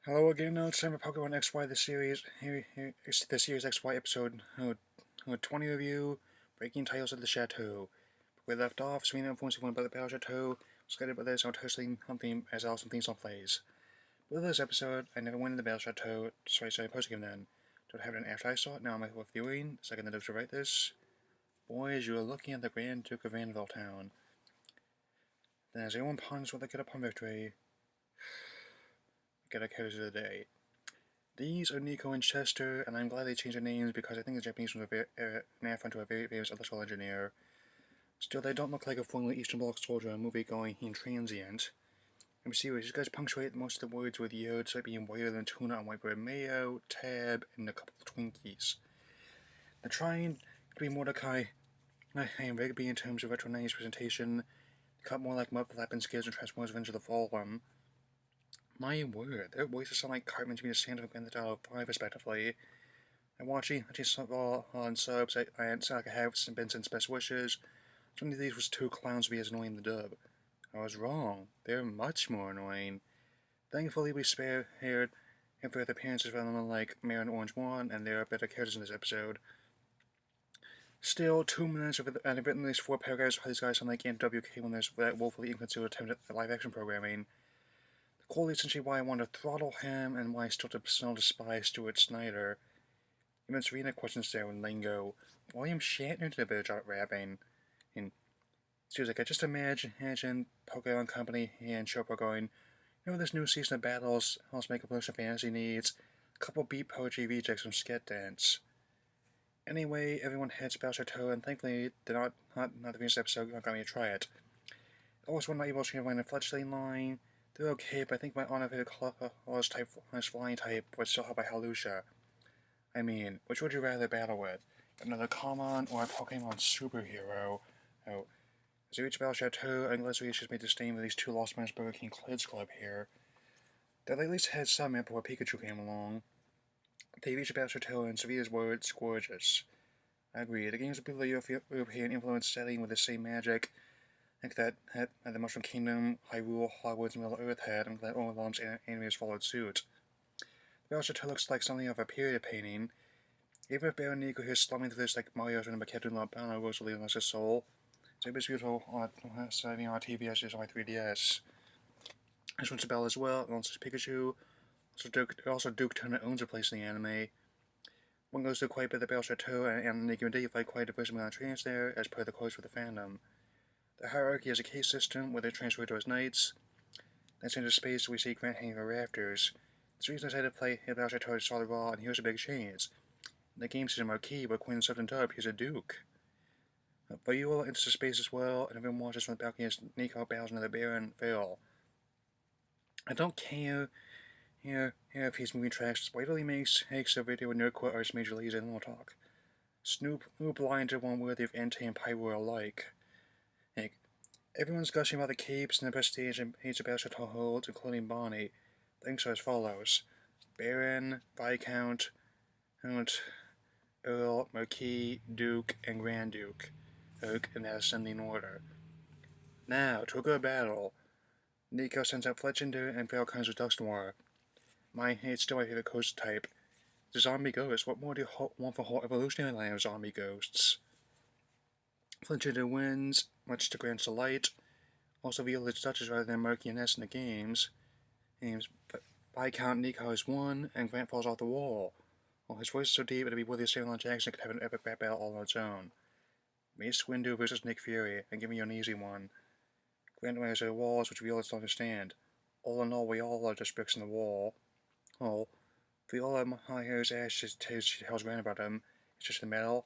Hello again, now it's time for Pokemon XY, the series, it's the Series XY episode 20 review, Breaking Titles at the Chateau. We left off, Serena informs everyone about the Battle Chateau, scared about this, and hustling something as awesome things on plays. With this episode, I never went in the Battle Chateau, so I started posting them then. Don't have it after I saw it, now I'm worth viewing, second the to write this. Boys, you are looking at the Grand Duke of Vanderbilt Town. Then as everyone ponders what they get upon victory, get a character of the day. These are Nico and Chester, and I'm glad they changed their names because I think the Japanese ones are an affront to a very famous electrical engineer. Still, they don't look like a former Eastern Bloc soldier in a movie going in transient. I'm serious, these guys punctuate most of the words with yod, so being whiter than tuna on white bread mayo, tab, and a couple of Twinkies. They're trying to be Mordecai and Rigby in terms of retro 90s presentation, cut more like Mudflap and Skids and Transformers Revenge of the Fallen. My word, their voices sound like Cartman's being a stand up Grand Theft Auto 5 respectively. I'm watching all on subs, I sound like I have Benson's best wishes. Some of these was two clowns to be as annoying in the dub. I was wrong. They're much more annoying. Thankfully we spared him for the appearances of elements like Mare and Orange One, and there are better characters in this episode. Still, 2 minutes of it, and I've written at least 4 paragraphs of how these guys sound like NWK when there's that woefully inconsiderate attempt at live action programming. The quality is essentially why I want to throttle him and why I still despise Stuart Snyder. Even Serena questions there in lingo. William Shatner did a better job at rapping. And she was like, I just imagine Pokemon Company and Chopra going, this new season of battles, I'll make a bunch of fantasy needs, a couple beat poetry rejects from Sket Dance. Anyway, everyone heads to Battle Chateau, and thankfully, they're not the first episode got me to try it. Also, one not able to find a fledgling line. They're okay, but I think my unavailable colors type is flying type would still help by Halusha. I mean, which would you rather battle with? Another common or a Pokemon superhero? Oh, as we reach Battle Chateau, I think Leslie just made the stain with these two Lost Man's Burger King Kids Club here. They at least had some map before Pikachu came along. They reach Battle Chateau and Sevilla's words, gorgeous. I agree, the game's a bit of European influence setting with the same magic like that the Mushroom Kingdom, Hyrule, Hogwarts, and Middle Earth had, and glad all of them's animes followed suit. The Battle Chateau looks like something of a period painting. Even if Baron Nico here slumming through this like Mario's and Maketu Labano goes to leave us his soul, it's beautiful on TV as on my 3DS. This one's Bell as well, and also Pikachu. Also Duke Turner owns a place in the anime. One goes to quite a bit of the Battle Chateau, and they can identify quite a diverse amount of trains there, as per the quotes for the fandom. The hierarchy is a case system where they transfer to his knights. That's into space we see Grant hanging over rafters. The reason I decided to play Battle Chateau saw the raw, and here's a big change. In the game system Marquis, but Quinn Sutton Dub, he's a Duke. Viola enters the space as well, and everyone watches from the balcony as Nico battles another Baron Phil. I don't care here if he's moving tracks, but it really makes a video with Nerdcore artist Major League's and we'll talk. Snoop blind to one worthy of Entei and Pyro alike. Everyone's gushing about the capes and the prestige and page of Battle Chateau holds, including Bonnie. Things are as follows. Baron, Viscount, Earl, Marquis, Duke, and Grand Duke. In that ascending order. Now, to a good battle. Nico sends out Fletchinder and Phil comes with Dusknoir. It's still my favorite ghost type. The zombie ghost. What more do you want for whole evolutionary line of zombie ghosts? Fletchinder wins, much to Grant's delight. Also Viola's touches rather than Murky and S in the games. But Viscount Nico has won, and Grant falls off the wall. Well, his voice is so deep it'd be worthy of Samuel Jackson could have an epic rap battle all on its own. Mace Windu versus Nick Fury, and give me an easy one. Grant wears the walls which Viola doesn't understand. All in all, we all are just bricks in the wall. Oh, Viola hires Ash she tells Grant about him. It's just the metal.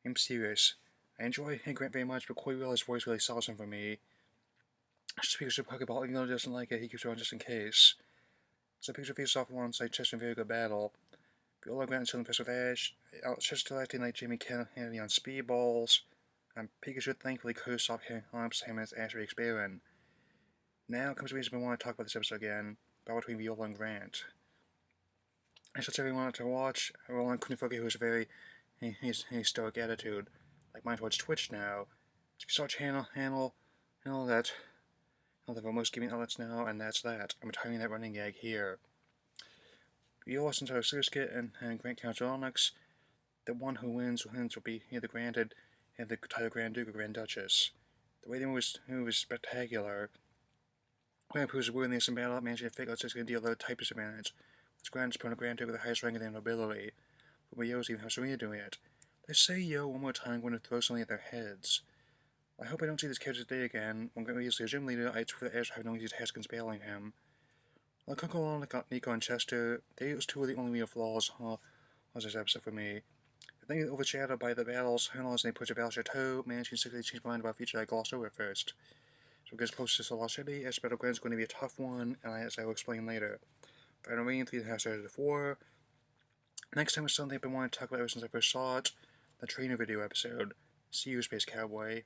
I'm serious. I enjoy Grant very much, but Corey Viola's voice really sells him for me. Just because of Pokeball, even though he doesn't like it, he keeps it on just in case. So Pikachu faces off alongside Chester in a very good battle. Viola Grant is still impressed with Ash. Chester acting like Jimmy Kennedy on speedballs. And Pikachu thankfully cursed off him as Ash Reeks Baron. Now comes the reason we want to talk about this episode again, battle between Viola and Grant. I should say we wanted to watch Roland Kunifuki, who has a very stoic attitude, like mine towards Twitch now. If you start handle that, I'll have most gaming outlets now, and that's that. I'm retiring that running gag here. You listen to our Series Kit and Grand Council Onyx. The one who wins will be either granted and the title Grand Duke or Grand Duchess. The waiting was spectacular. Grand Pooh's worthiness in battle managing to figure out going to deal the type disadvantage. It's Grand Pooh Grand Duke with the highest rank in the nobility. But Yo's even how Serena doing it. They say Yo one more time, I'm going to throw something at their heads. I hope I don't see this character today again. I'm going to use the gym leader. I for the edge having no easy task in spelling him. I'll go along like Nico and Chester. Those two are the only real flaws, was this episode for me. I think it's overshadowed by the battles, Hernals, and they push a Battle Chateau, managing to change my mind about a feature I glossed over at first. So it gets close to Lost City, as Battleground is going to be a tough one, and as I will explain later. Final Rain 3.5 stars out of 4. Next time is something I've been wanting to talk about ever since I first saw it, the trainer video episode. See you, Space Cowboy.